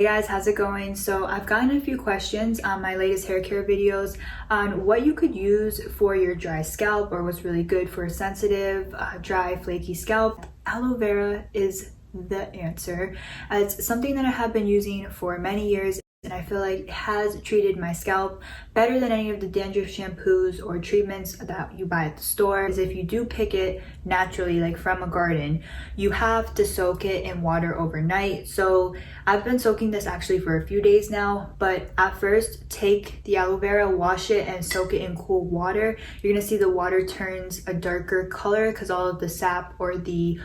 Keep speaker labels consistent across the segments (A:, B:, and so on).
A: Hey guys, how's it going? So I've gotten a few questions on my latest hair care videos on what you could use for your dry scalp or what's really good for a sensitive, dry, flaky scalp. Aloe vera is the answer. It's something that I have been using for many years, and I feel like it has treated my scalp better than any of the dandruff shampoos or treatments that you buy at the store. Because if you do pick it naturally, like from a garden, you have to soak it in water overnight. So I've been soaking this actually for a few days now, but at first take the aloe vera, wash it and soak it in cool water. You're gonna see the water turns a darker color because all of the sap or the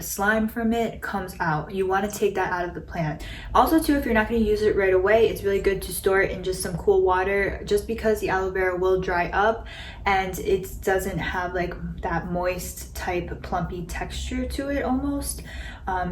A: slime from it comes out. You want to take that out of the plant. Also too, if you're not going to use it right away, it's really good to store it in just some cool water, just because the aloe vera will dry up and it doesn't have like that moist type plumpy texture to it almost.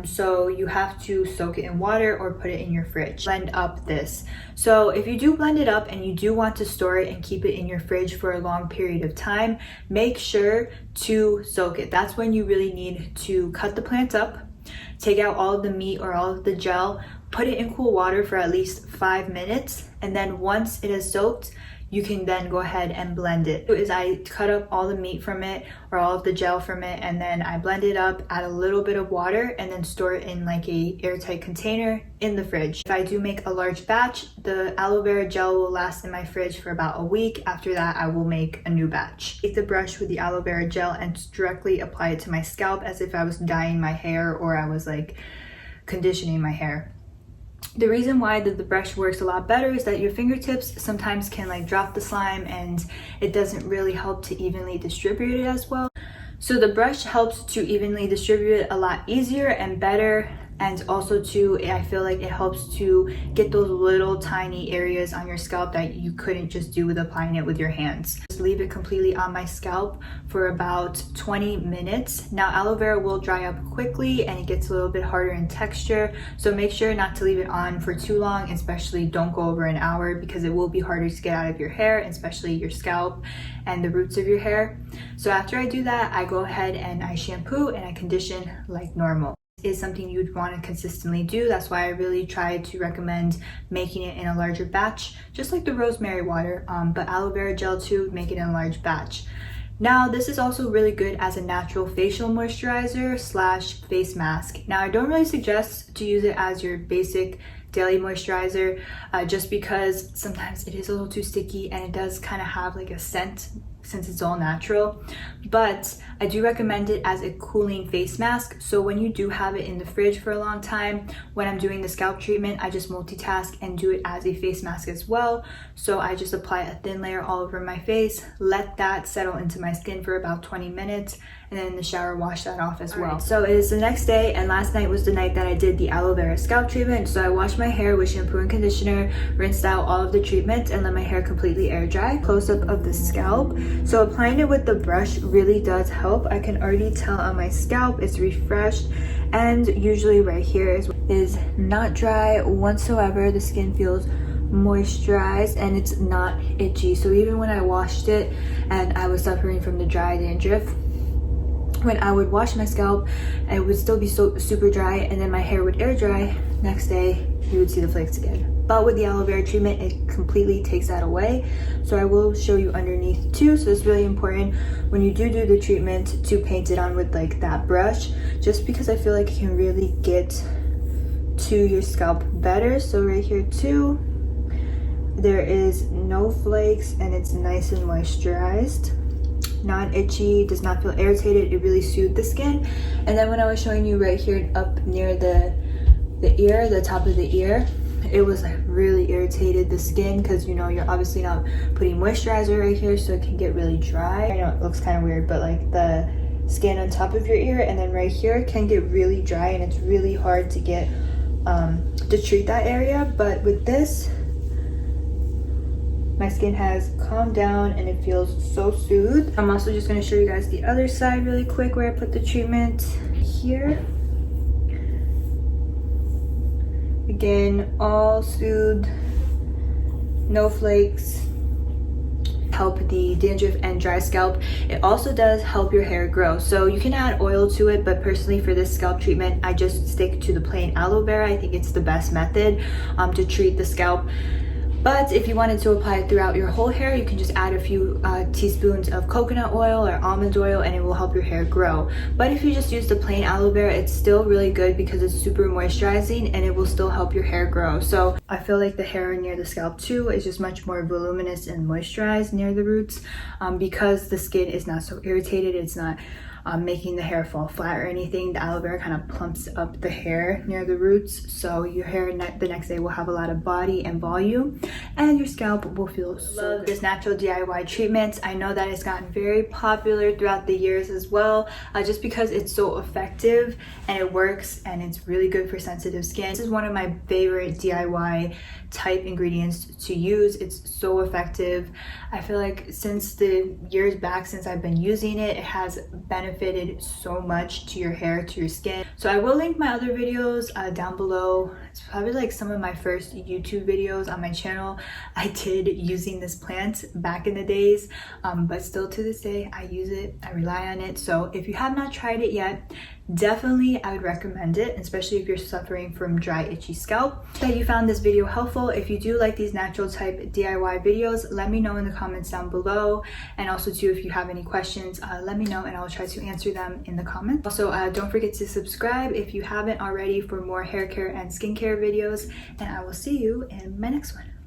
A: So you have to soak it in water or put it in your fridge. Blend up this. So if you do blend it up and you do want to store it and keep it in your fridge for a long period of time, make sure to soak it. That's when you really need to cut the plant up, take out all of the meat or all of the gel, put it in cool water for at least 5 minutes, and then once it is soaked, you can then go ahead and blend it. Is I cut up all the meat from it or all of the gel from it, and then I blend it up, add a little bit of water, and then store it in like a airtight container in the fridge. If I do make a large batch, the aloe vera gel will last in my fridge for about a week. After that, I will make a new batch. Take the brush with the aloe vera gel and directly apply it to my scalp as if I was dyeing my hair or I was like conditioning my hair. The reason why the brush works a lot better is that your fingertips sometimes can like drop the slime and it doesn't really help to evenly distribute it as well. So the brush helps to evenly distribute it a lot easier and better. And also too, I feel like it helps to get those little tiny areas on your scalp that you couldn't just do with applying it with your hands. Just leave it completely on my scalp for about 20 minutes. Now aloe vera will dry up quickly and it gets a little bit harder in texture. So make sure not to leave it on for too long, especially don't go over an hour because it will be harder to get out of your hair, especially your scalp and the roots of your hair. So after I do that, I go ahead and I shampoo and I condition like normal. Is something you'd want to consistently do. That's why I really try to recommend making it in a larger batch, just like the rosemary water, but aloe vera gel too, make it in a large batch. Now this is also really good as a natural facial moisturizer slash face mask. Now I don't really suggest to use it as your basic daily moisturizer just because sometimes it is a little too sticky and it does kind of have like a scent since it's all natural, but I do recommend it as a cooling face mask. So when you do have it in the fridge for a long time, when I'm doing the scalp treatment, I just multitask and do it as a face mask as well. So I just apply a thin layer all over my face, let that settle into my skin for about 20 minutes, and then in the shower wash that off as well. So it is the next day, and last night was the night that I did the aloe vera scalp treatment. So I washed my hair with shampoo and conditioner, rinsed out all of the treatment, and let my hair completely air dry. Close up of the scalp. So applying it with the brush really does help. I can already tell on my scalp it's refreshed, and usually right here is not dry whatsoever. The skin feels moisturized and it's not itchy. So even when I washed it and I was suffering from the dry dandruff, when I would wash my scalp, it would still be so super dry, and then my hair would air dry. Next day, you would see the flakes again. But with the aloe vera treatment, it completely takes that away. So I will show you underneath too. So it's really important when you do the treatment to paint it on with like that brush, just because I feel like it can really get to your scalp better. So right here too, there is no flakes and it's nice and moisturized. Not itchy, does not feel irritated. It really soothed the skin. And then when I was showing you right here up near the ear, the top of the ear, it was like really irritated the skin because you know you're obviously not putting moisturizer right here, so it can get really dry. I know it looks kind of weird, but like the skin on top of your ear and then right here can get really dry, and it's really hard to get to treat that area. But with this, my skin has calmed down and it feels so soothed. I'm also just going to show you guys the other side really quick where I put the treatment here. Again, all soothed, no flakes. help the dandruff and dry scalp, it also does help your hair grow. So you can add oil to it, but personally for this scalp treatment, I just stick to the plain aloe vera. I think it's the best method to treat the scalp. But if you wanted to apply it throughout your whole hair, you can just add a few teaspoons of coconut oil or almond oil and it will help your hair grow. But if you just use the plain aloe vera, it's still really good because it's super moisturizing and it will still help your hair grow. So I feel like the hair near the scalp too is just much more voluminous and moisturized near the roots because the skin is not so irritated. It's not making the hair fall flat or anything. The aloe vera kind of plumps up the hair near the roots, so your hair the next day will have a lot of body and volume and your scalp will feel so good. This natural DIY treatment, I know that it's gotten very popular throughout the years as well, just because it's so effective and it works and it's really good for sensitive skin. This is one of my favorite DIY type ingredients to use. It's so effective. I feel like since the years back since I've been using it, it has benefited so much to your hair, to your skin. So I will link my other videos down below. It's probably like some of my first YouTube videos on my channel I did using this plant back in the days, but still to this day I use it, I rely on it. So if you have not tried it yet, definitely I would recommend it, especially if you're suffering from dry, itchy scalp. That you found this video helpful. If you do like these natural type DIY videos, let me know in the comments down below. And also too, if you have any questions, let me know and I'll try to answer them in the comments. Also, don't forget to subscribe if you haven't already for more hair care and skincare videos, and I will see you in my next one.